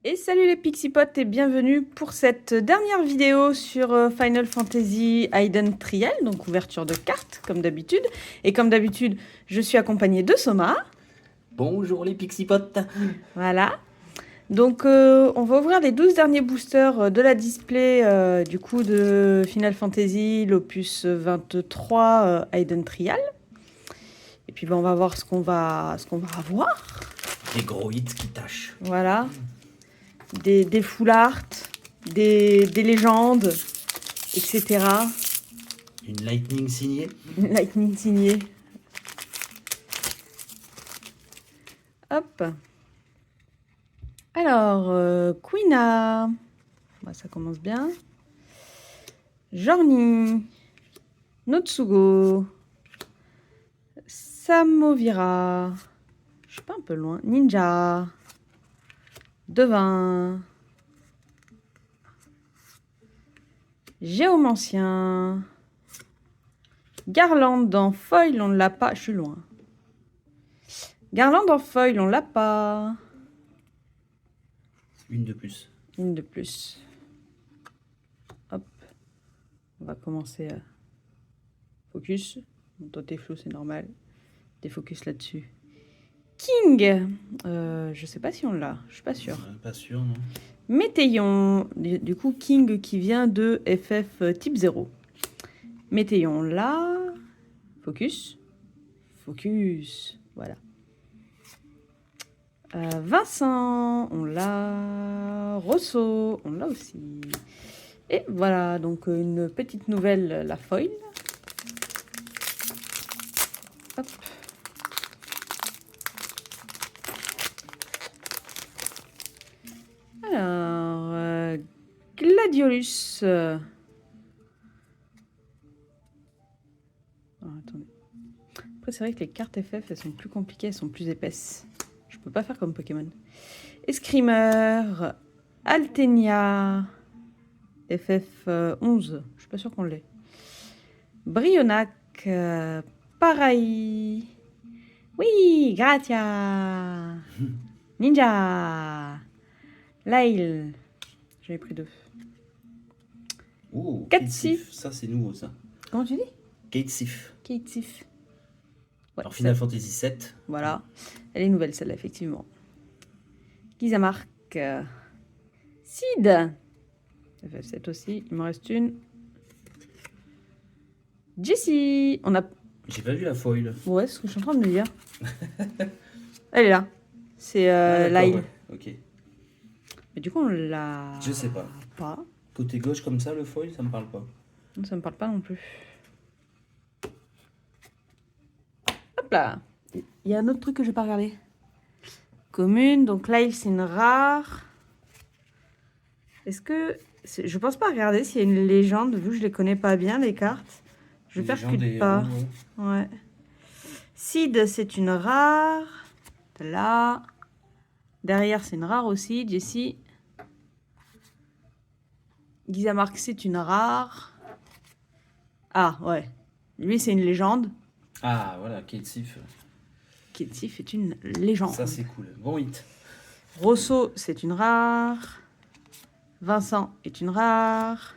Et salut les Pixipotes et bienvenue pour cette dernière vidéo sur Final Fantasy Hidden Trial, donc ouverture de cartes comme d'habitude. Et comme d'habitude, je suis accompagnée de Soma. Bonjour les pixipotes. Voilà. Donc on va ouvrir les 12 derniers boosters de la display du coup de Final Fantasy, l'opus 23 Hidden Trial. Et puis on va voir ce qu'on va avoir. Des gros hits qui tâchent. Voilà. Des full art, des légendes, etc. Une lightning signée. Lightning signé. Hop. Alors, Quina. Bah, ça commence bien. Jorni. Notsugo. Samovira. Je suis pas un peu loin. Ninja. Devin. Géomancien. Garland en foil, on ne l'a pas. Je suis loin. Garland en foil, on l'a pas. Une de plus. Une de plus. Hop. On va commencer à focus. Bon, toi, t'es flou, c'est normal. T'es focus là-dessus. King. Je sais pas si on l'a. Je suis pas sûre. Pas sûr, non. Météon. Du coup, King qui vient de FF type 0. Météon là. Focus. Focus. Voilà. Vincent, on l'a. Rosso, on l'a aussi. Et voilà, donc une petite nouvelle, la foil. Hop. Alors, Gladiolus. Attendez. Après, c'est vrai que les cartes FF, elles sont plus compliquées, elles sont plus épaisses. Je peux pas faire comme Pokémon. Escrimer, Altenia, FF 11. Je suis pas sûre qu'on l'ait. Brionac, Paraï. Oui, Gratia. Ninja. Lail. J'en ai pris 2. Oh, Katsif. Ça c'est nouveau ça. Comment tu dis? Katsif. Katsif. Ouais, Alors Final Fantasy 7. Voilà. Elle est nouvelle celle-là, effectivement. Gizamark. Sid. FF7 aussi. Il m'en reste une. Jessie. On a. J'ai pas vu la foil. Ouais, c'est ce que je suis en train de me dire. Elle est là. C'est D'accord, Lyle. ouais. Ok. Mais du coup, on l'a. Je sais pas. Pas. Côté gauche comme ça, le foil, ça me parle pas. Non, ça me parle pas non plus. Hop là. Il y a un autre truc que je vais pas regarder. Commune. Donc Lyle, c'est une rare. Est-ce que. Je pense pas regarder s'il y a une légende, vu que je les connais pas bien, les cartes. Je Les légendes percute des pas. héros, ouais. Ouais. Sid, c'est une rare. Là. Derrière, c'est une rare aussi. Jessie. Gizamark, c'est une rare. Ah, ouais. Lui, c'est une légende. Ah voilà, Katsif. Kétif est une légende. Ça c'est cool. Bon hit. Rosso, c'est une rare. Vincent est une rare.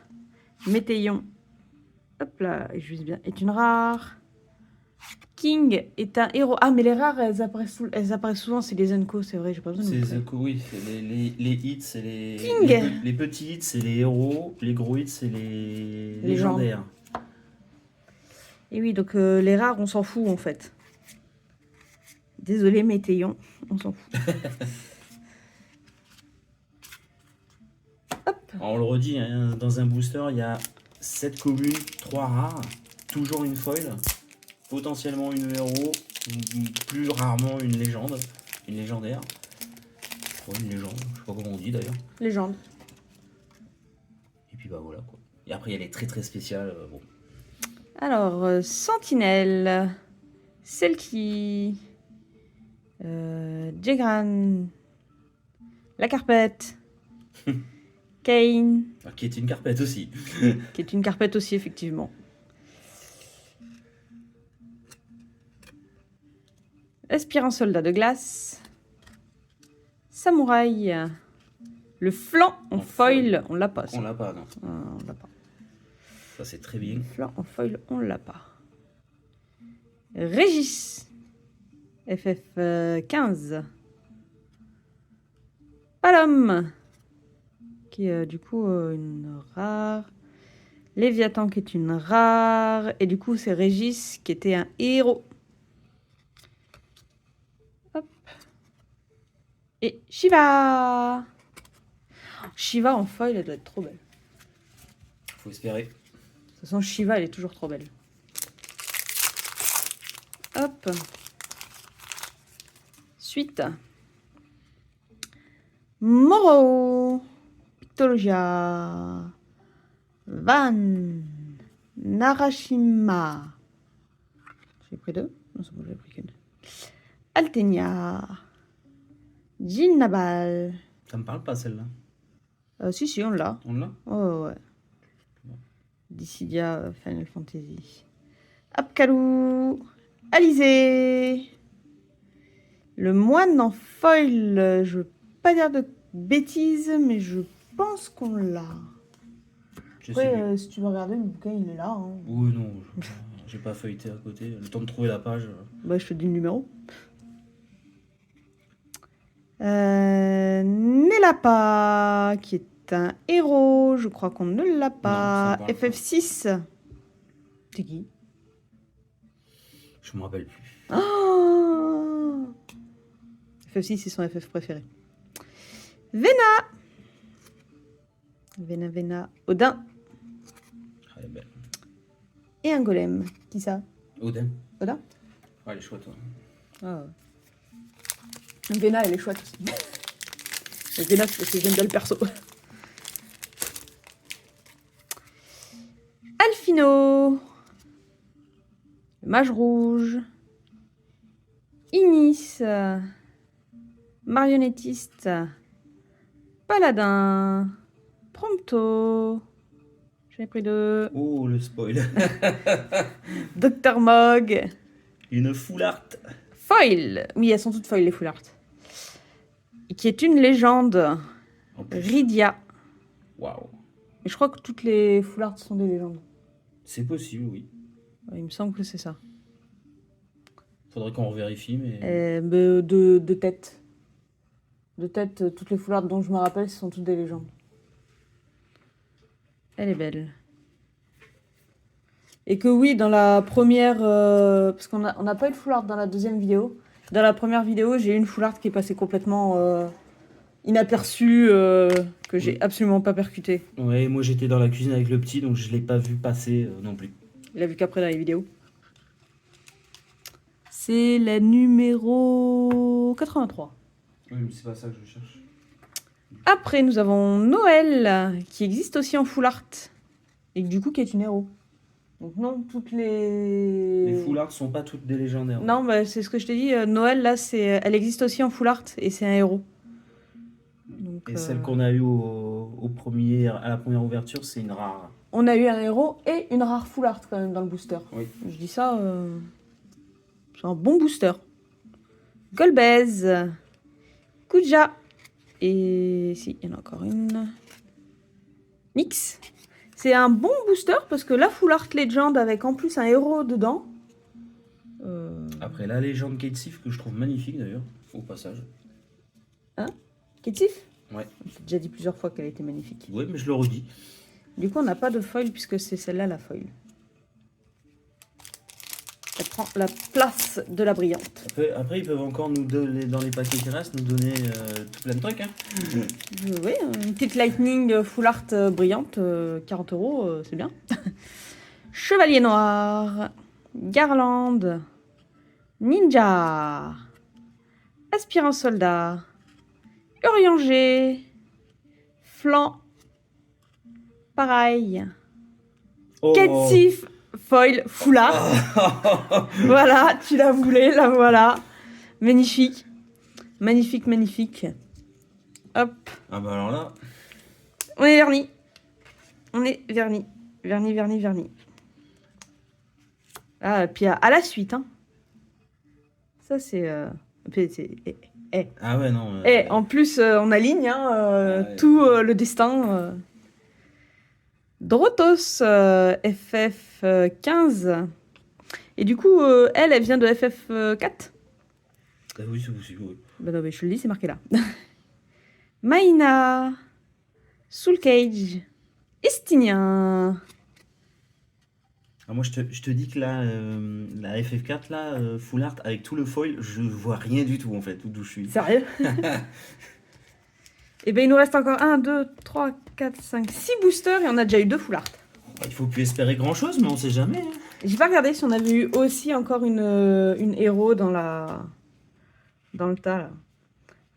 Météon, hop là, je vise bien, est une rare. King est un héros. Ah, mais les rares, elles apparaissent souvent, c'est les Zenko, c'est vrai, j'ai pas besoin de C'est montrer. oui, c'est les hits, c'est King. les petits hits, c'est les héros. Les gros hits, c'est les Légende. légendaires. Et oui, donc les rares, on s'en fout en fait. Désolé, Météon, on s'en fout. Hop. Alors, on le redit, hein, dans un booster, il y a 7 communes, 3 rares, toujours une foil, potentiellement une héros, plus rarement une légende, une légendaire. Ouais, une légende, je sais pas comment on dit d'ailleurs. Légende. Et puis bah voilà quoi. Et après il y a les très très spéciales. Bon. Alors, Sentinelle. Selkie. Jegran. La Carpette. Kane. Alors, qui est une carpette aussi. Qui est une carpette aussi, effectivement. Aspirant soldat de glace. Samouraï. Le flanc en En foil, on l'a pas. On l'a pas, non. On l'a pas. Ça, c'est très bien. Le flanc en foil, on l'a pas. Régis. FF15. Palom. Qui est du coup une rare. Léviathan qui est une rare. Et du coup, c'est Régis qui était un héros. Hop. Et Shiva. Shiva en foil, elle doit être trop belle. Faut espérer. De toute façon, Shiva, elle est toujours trop belle. Hop. Suite. Moro. Pictologia. Van. Narashima. J'ai pris deux? Non, c'est bon, j'avais pris qu'une. Altenia. Jinnabal. Ça me parle pas, celle-là. Si, on l'a. On l'a? Ouais. Dissidia Final Fantasy. Apkalou. Alizé. Le moine en foil. Je veux pas dire de bêtises, mais je pense qu'on l'a. Après, si tu veux regarder, le bouquin, il est là. Hein. Oui, non. J'ai pas feuilleté à côté. Le temps de trouver la page. Bah, je te dis le numéro. Nelapa, qui est un héros. Je crois qu'on ne l'a pas. Non, ça me parle FF6. C'est qui? Je me rappelle plus. Oh FF6, c'est son FF préféré. Vena. Vena. Odin. Ah, elle est belle. Et un golem. Qui ça? Odin. Odin? Ah, elle est chouette. Ouais. Ah. Vena, elle est chouette aussi. Vena, c'est parce que j'aime bien le perso. Alphino. Le mage rouge. Inis. Marionnettiste. Paladin. Prompto. J'en ai pris deux. Oh, le spoil. Dr Mog. Une full art. Foil. Oui, elles sont toutes foil, les full art. Qui est une légende. En plus. Rydia. Waouh. Et je crois que toutes les full art sont des légendes. C'est possible, oui. Il me semble que c'est ça. Faudrait qu'on revérifie, mais. De tête. De tête, toutes les full art dont je me rappelle, ce sont toutes des légendes. Elle est belle. Et que oui, dans la première... parce qu'on n'a pas eu de full art dans la deuxième vidéo. Dans la première vidéo, j'ai eu une full art qui est passée complètement inaperçue, que j'ai absolument pas percutée. Ouais, moi j'étais dans la cuisine avec le petit, donc je l'ai pas vu passer non plus. Il a vu qu'après dans les vidéos. C'est la numéro 83. Oui, mais c'est pas ça que je cherche. Après, nous avons Noël, qui existe aussi en full art. Et du coup, qui est une héros. Donc non, toutes les... Les full art sont pas toutes des légendaires. Non, bah, c'est ce que je t'ai dit. Noël, là, elle existe aussi en full art. Et c'est un héros. Donc, Et celle qu'on a eue à la première ouverture, c'est une rare. On a eu un héros et une rare full art quand même dans le booster. Oui. Je dis ça, c'est un bon booster. Golbez, Kuja, et si, il y en a encore une. Nyx. C'est un bon booster parce que la full art legend avec en plus un héros dedans. Après la légende Kate Sif que je trouve magnifique d'ailleurs, au passage. Kétif. Ouais. J'ai déjà dit plusieurs fois qu'elle était magnifique. Oui, mais je le redis. Du coup, on n'a pas de foil puisque c'est celle-là la foil. Elle prend la place de la brillante. Après ils peuvent encore nous donner, dans les paquets qui restent, nous donner tout plein de trucs. Hein. Oui, une petite lightning full art brillante, 40 €, c'est bien. Chevalier noir, Garland, Ninja, Aspirant soldat, Urianger, Flanc, pareil. Oh. Ketsif, foil, full art. Voilà, tu la voulais, la voilà. Magnifique. Magnifique, magnifique. Hop. Ah bah alors là. On est verni. On est verni. Verni, verni, verni. Ah, puis à la suite. Hein. Ça, c'est... Ah ouais, non. Et en plus, on aligne hein, Ouais. tout le destin. Drotos, FF 15. Et du coup, elle vient de FF 4. Oui, c'est possible, oui. Ben non, mais je te le dis, c'est marqué là. Maïna, Soul Cage, Estinien. Ah, moi, je te dis que là, la FF4, là, full art, avec tout le foil, je vois rien du tout, en fait, d'où je suis. Sérieux? Et ben il nous reste encore 1, 2, 3, 4, 5, 6 boosters et on a déjà eu 2 full art. Il faut plus espérer grand-chose, mais on sait jamais. Hein. J'ai pas regardé si on avait eu aussi encore une héros dans le tas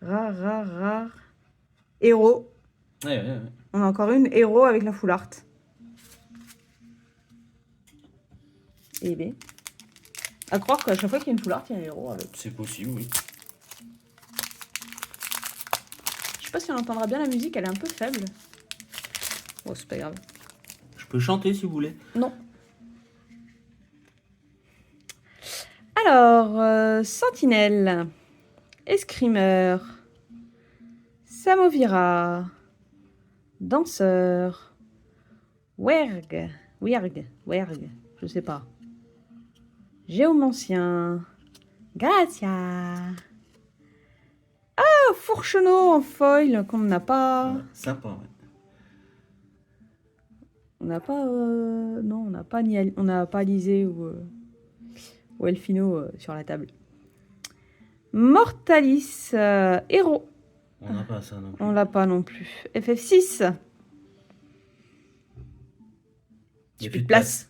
là. Rare. Héros. Ouais. On a encore une héros avec la full art. Et ben. À croire qu'à chaque fois qu'il y a une full art, il y a un héros avec. C'est possible, oui. Je sais pas si on entendra bien la musique, elle est un peu faible. Bon, c'est pas grave. Je peux chanter si vous voulez. Non. Alors, Sentinelle, Escrimeur, Samovira, Danseur, Werg, je sais pas. Géomancien, Gracia. Ah, Fourcheneau en foil qu'on n'a pas. Ouais, sympa, ouais. On n'a pas. Non, on n'a pas Alizé ou Elfino sur la table. Mortalis, héros. On n'a pas ça non plus. On l'a pas non plus. FF6. Il y a Plus de place.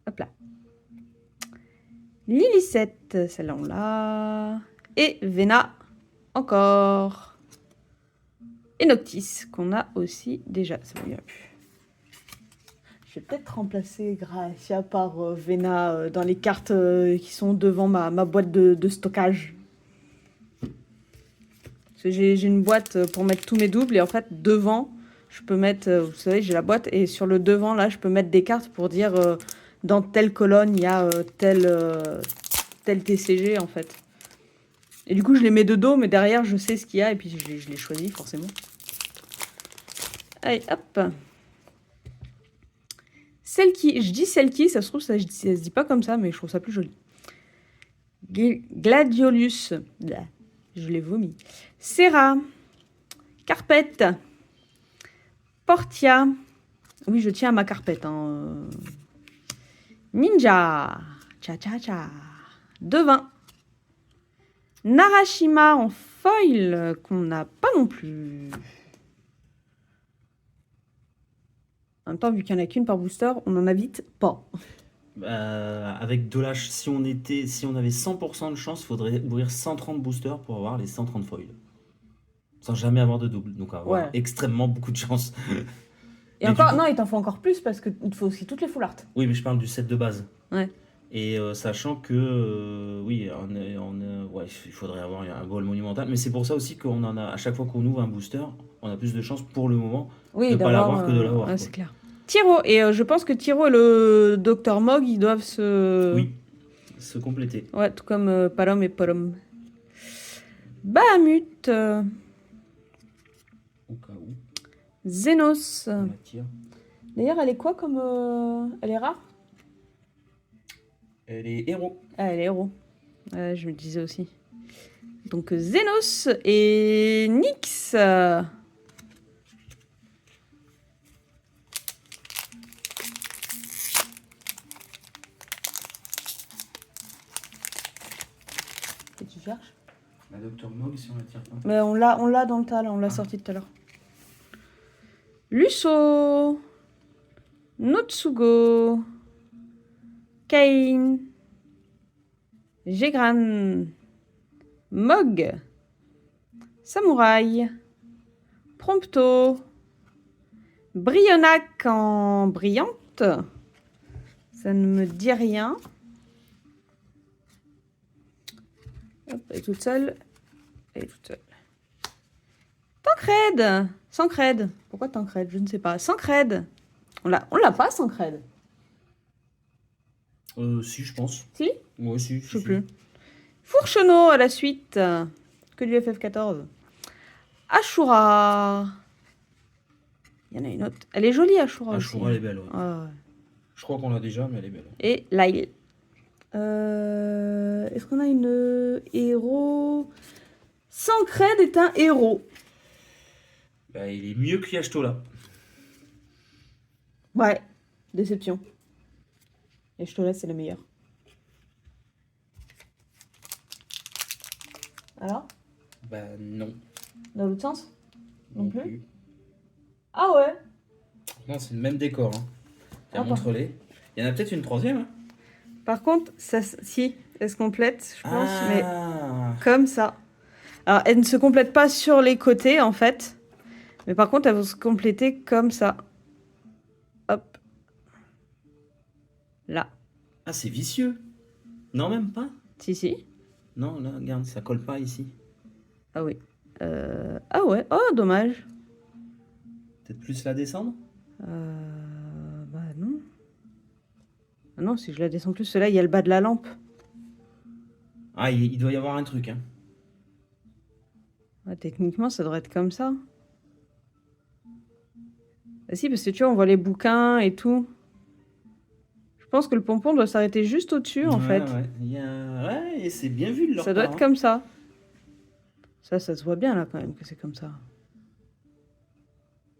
Hop là. Lilithette, celle-là on l'a. Et Vena, encore. Et Noctis, qu'on a aussi déjà. C'est bon, il n'y en a plus. Je vais peut-être remplacer Gracia par Vena dans les cartes qui sont devant ma boîte de stockage. Parce que j'ai une boîte pour mettre tous mes doubles et en fait devant je peux mettre, vous savez j'ai la boîte et sur le devant là je peux mettre des cartes pour dire dans telle colonne il y a tel TCG en fait. Et du coup je les mets de dos mais derrière je sais ce qu'il y a et puis je les choisis forcément. Allez hop. Je dis celle qui, ça se trouve ça se dit pas comme ça mais je trouve ça plus joli. Gladiolus. Blah. Je l'ai vomi. Serra. Carpette. Portia. Oui, je tiens à ma carpette. Hein. Ninja. Cha. Devin. Narashima en foil, qu'on n'a pas non plus. En même temps, vu qu'il n'y en a qu'une par booster, on en a vite pas. Avec de la si on avait 100% de chance, il faudrait ouvrir 130 boosters pour avoir les 130 foils. Sans jamais avoir de double. Donc avoir extrêmement beaucoup de chance. Et encore, non, il t'en faut encore plus parce qu'il te faut aussi toutes les full art. Oui, mais je parle du set de base. Ouais. Et sachant que, oui, ouais, il faudrait avoir un goal monumental. Mais c'est pour ça aussi qu'on en a, à chaque fois qu'on ouvre un booster, on a plus de chances pour le moment de ne pas l'avoir que de l'avoir. Ouais, c'est clair. Tyro, et je pense que Tyro et le Dr Mog, ils doivent se... Oui, se compléter. Ouais, tout comme Palom et Polom. Bahamut. Au cas où. Xenos. On attire. D'ailleurs, elle est quoi comme... Elle est rare? Elle est héros. Ah, elle est héros. Je me disais aussi. Donc, Xenos et Nyx. Et tu cherches? La Dr Mog, si on l'attire pas. Mais on l'a dans le tas, là. On l'a sorti tout à l'heure. Lusso. Notsugo. Kane. Gegran. Mog. Samouraï. Prompto. Brionac en brillante. Ça ne me dit rien. Hop, elle est toute seule. Elle est toute seule. Tancred. Sancred. Pourquoi Tancred? Je ne sais pas. Sancred. On l'a pas, Sancred. Si, je pense. Si? Moi aussi. Je sais plus. Fourcheneau à la suite. Que du FF14. Ashura. Il y en a une autre. Elle est jolie, Ashura aussi. Ashura, elle est belle, ouais. Ah ouais. Je crois qu'on l'a déjà, mais elle est belle. Et Lyle. Est-ce qu'on a une héros? Sancred est un héros. Bah, il est mieux que Yashtola. Ouais, déception. Et je te laisse, c'est le meilleur. Alors? Bah, non. Dans l'autre sens? Non plus. Ah ouais? Non, c'est le même décor. Hein. Tiens, Ah, montre-les. Il y en a peut-être une troisième. Hein. Par contre, ça, si, elle se complète, je pense, mais Ah, comme ça. Alors, elle ne se complète pas sur les côtés, en fait. Mais par contre, elle va se compléter comme ça. Hop. Là. ah c'est vicieux. Non, même pas. Si, si. Non, là, regarde, ça colle pas ici. Ah oui. Ah ouais. Oh, dommage. Peut-être plus la descendre. Bah non. Ah non, si je la descends plus, là, il y a le bas de la lampe. Ah, il doit y avoir un truc. Hein. Ouais, techniquement, ça devrait être comme ça. Ah si, parce que tu vois, on voit les bouquins et tout. Je pense que le pompon doit s'arrêter juste au-dessus, en fait. Ouais, ouais, et c'est bien vu de leur Ça doit part, être hein. comme ça. Ça se voit bien, là, quand même, que c'est comme ça.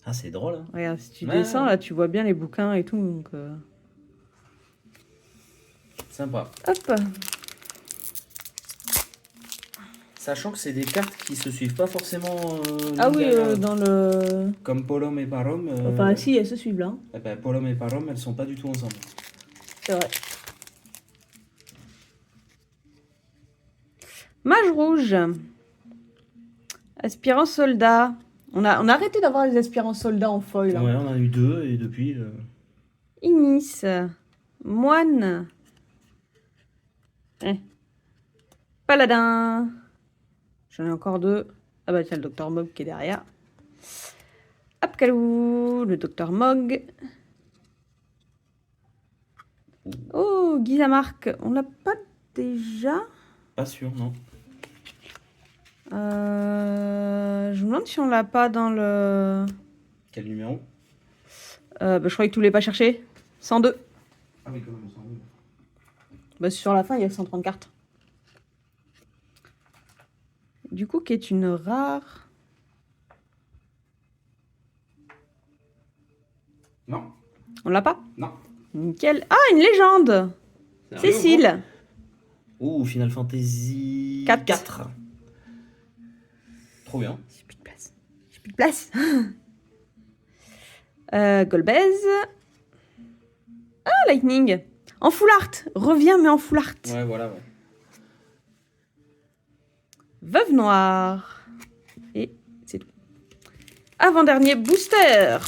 Ah, c'est drôle. Hein. Regarde, si tu Ouais, descends, ouais. là, tu vois bien les bouquins et tout, donc... Sympa. Hop. Sachant que c'est des cartes qui se suivent pas forcément. Ah l'une oui, derrière l'autre. dans le... Comme Polom et Parom. Enfin, si, elles se suivent, là. Eh ben, Polom et Parom, elles sont pas du tout ensemble. C'est vrai. Mage rouge. Aspirant soldat. On a arrêté d'avoir les aspirants soldats en foil. Hein. Ouais, on en a eu deux et depuis. Ignis. Moine. Paladin. J'en ai encore deux. Ah bah tiens, le docteur Mog qui est derrière. Apkalou, le docteur Mog. Oh, Gizamark. On l'a pas déjà? Pas sûr, non. Je me demande si on l'a pas dans le... Quel numéro? Bah, je croyais que tu voulais pas chercher. 102. Ah oui, quand même, on s'en fout. Bah, sur la fin, il y a 130 cartes. Du coup, qui est une rare... Non, On l'a pas? non. Nickel. Ah, une légende. Sérieux, Cécile. Ouh, Final Fantasy 4. 4. Trop bien. J'ai plus de place. J'ai plus de place. Golbez. Ah, Lightning. En full art. Reviens, mais en full art. Ouais, voilà, ouais. Veuve noire. Et c'est tout. Avant-dernier booster.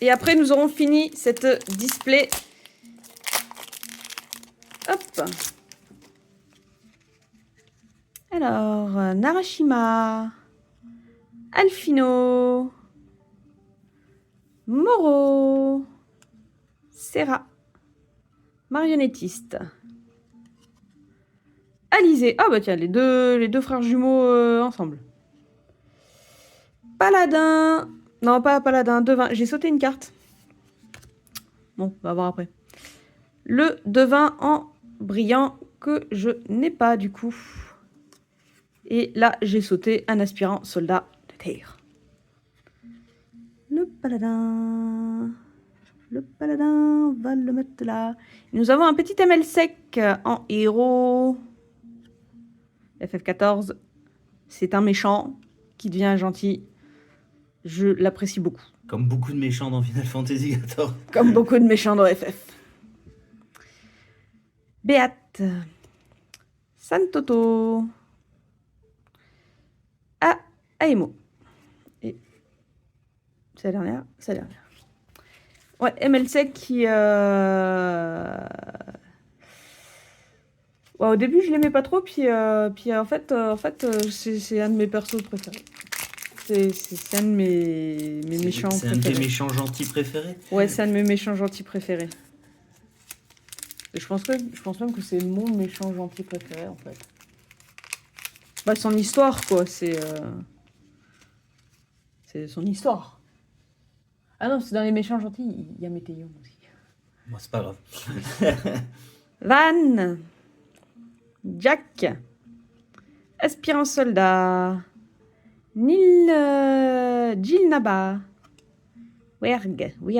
Et après, nous aurons fini cette display. Hop. Alors, Narashima. Alfino. Moro. Serra. Marionnettiste. Alizé. Ah bah tiens, les deux frères jumeaux ensemble. Paladin. Non, pas paladin, devin. J'ai sauté une carte. Bon, on va voir après. Le devin en brillant que je n'ai pas du coup. Et là, j'ai sauté un aspirant soldat de terre. Le paladin. Le paladin, on va le mettre là. Nous avons un petit ML sec en héros. FF14. C'est un méchant qui devient gentil. Je l'apprécie beaucoup. Comme beaucoup de méchants dans Final Fantasy XIV. Comme beaucoup de méchants dans FF. Béate. Santoto. Aemo. Et c'est la dernière. C'est la dernière. Ouais, MLC qui... Ouais, au début, je l'aimais pas trop, puis en fait, c'est un de mes persos préférés. C'est un de mes méchants C'est un préférés. de tes méchants gentils préférés? Ouais, c'est un de mes méchants gentils préférés. Et je pense même que c'est mon méchant gentil préféré, en fait. Bah, son histoire, quoi. C'est son histoire. Ah non, c'est dans les méchants gentils, il y a Météon aussi. Bon, c'est pas grave. Van, Jack, aspirant soldat, Nil, Jill Naba, Werg, j'y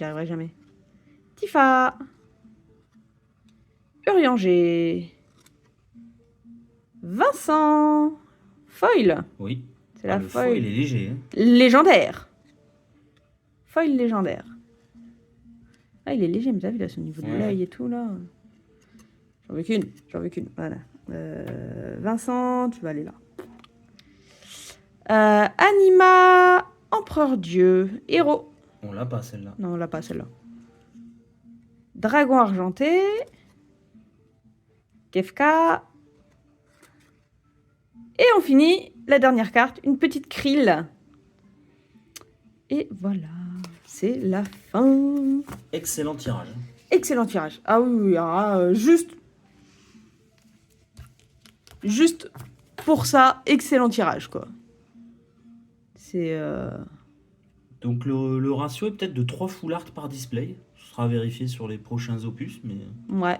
arriverai jamais. Tifa, Urianger, Vincent, Foil, Oui. c'est la le foil foil est léger. Hein. légendaire. Foil légendaire. Ah, il est léger, mais t'as vu là, son niveau de Ouais. l'œil et tout là. J'en veux qu'une. Voilà. Vincent, tu vas aller là. Anima, Empereur Dieu, héros. On l'a pas celle-là. Non, on l'a pas celle-là. Dragon argenté. Kefka. Et on finit la dernière carte, une petite krill. Et voilà, c'est la fin. Excellent tirage. Excellent tirage. Ah oui, juste pour ça, excellent tirage, quoi. C'est... Donc le ratio est peut-être de 3 full art par display. Ce sera vérifié sur les prochains opus, mais... Ouais.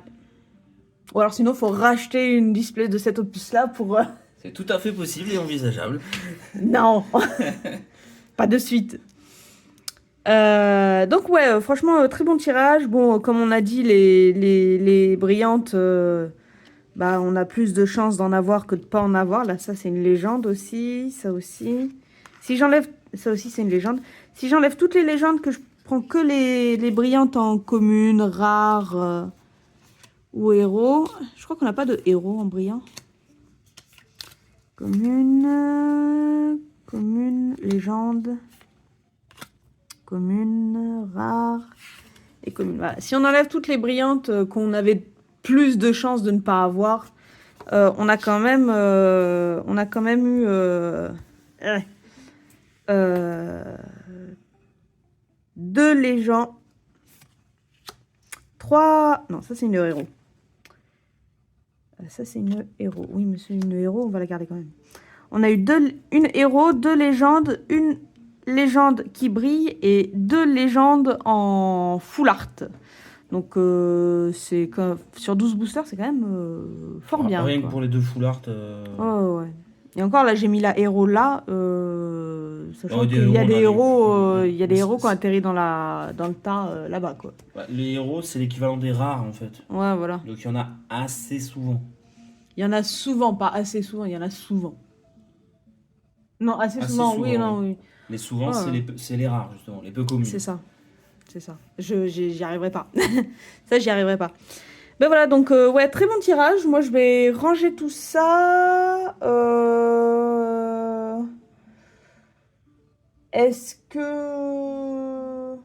Ou alors sinon, faut racheter une display de cet opus-là pour... C'est tout à fait possible et envisageable. Non. Pas de suite. Donc ouais, franchement, très bon tirage. Bon, comme on a dit, les brillantes, bah, on a plus de chances d'en avoir que de pas en avoir. Là, ça, c'est une légende aussi. Ça aussi. Si j'enlève... Ça aussi, c'est une légende. Si j'enlève toutes les légendes, que je prends que les brillantes en commune, rares ou héros. Je crois qu'on n'a pas de héros en brillant. Commune, légende, commune, rare et commune. Voilà. Si on enlève toutes les brillantes qu'on avait plus de chances de ne pas avoir, on a quand même eu deux légendes, trois. Non, ça c'est une héros. Ça, c'est une héros. Oui, mais c'est une héros, on va la garder quand même. On a eu une héros, deux légendes, une légende qui brille et deux légendes en full art. Donc, c'est sur 12 boosters, c'est quand même fort bien. Rien quoi. que pour les deux full art. Oh, ouais. Et encore, là, j'ai mis la héros là. Sachant qu'il y a des héros, il y a des héros qui ont atterri dans le tas là-bas, quoi. Bah, les héros, c'est l'équivalent des rares, en fait. Ouais, voilà. Donc il y en a assez souvent. Il y en a souvent, pas assez souvent, il y en a souvent. Non, assez souvent, souvent, oui, non, oui. Mais souvent, Ouais. c'est les rares, justement, les peu communes. C'est ça. C'est ça. J'y arriverai pas. Ça, j'y arriverai pas. Ben voilà, donc, ouais, très bon tirage. Moi, je vais ranger tout ça. Est-ce que...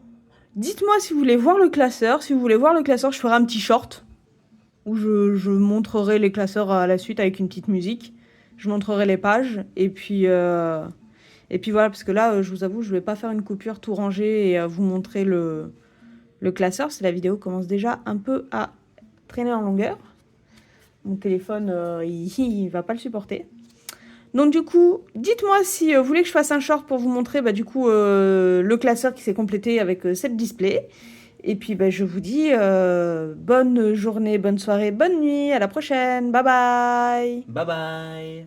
Dites-moi si vous voulez voir le classeur. Si vous voulez voir le classeur, je ferai un petit short où je montrerai les classeurs à la suite avec une petite musique. Je montrerai les pages. Et puis voilà, parce que là, je vous avoue, je vais pas faire une coupure tout ranger et vous montrer le classeur. C'est la vidéo commence déjà un peu à traîner en longueur. Mon téléphone, il va pas le supporter. Donc du coup, dites-moi si vous voulez que je fasse un short pour vous montrer bah, du coup le classeur qui s'est complété avec cette display. Et puis bah, je vous dis bonne journée, bonne soirée, bonne nuit, à la prochaine, bye bye. Bye bye.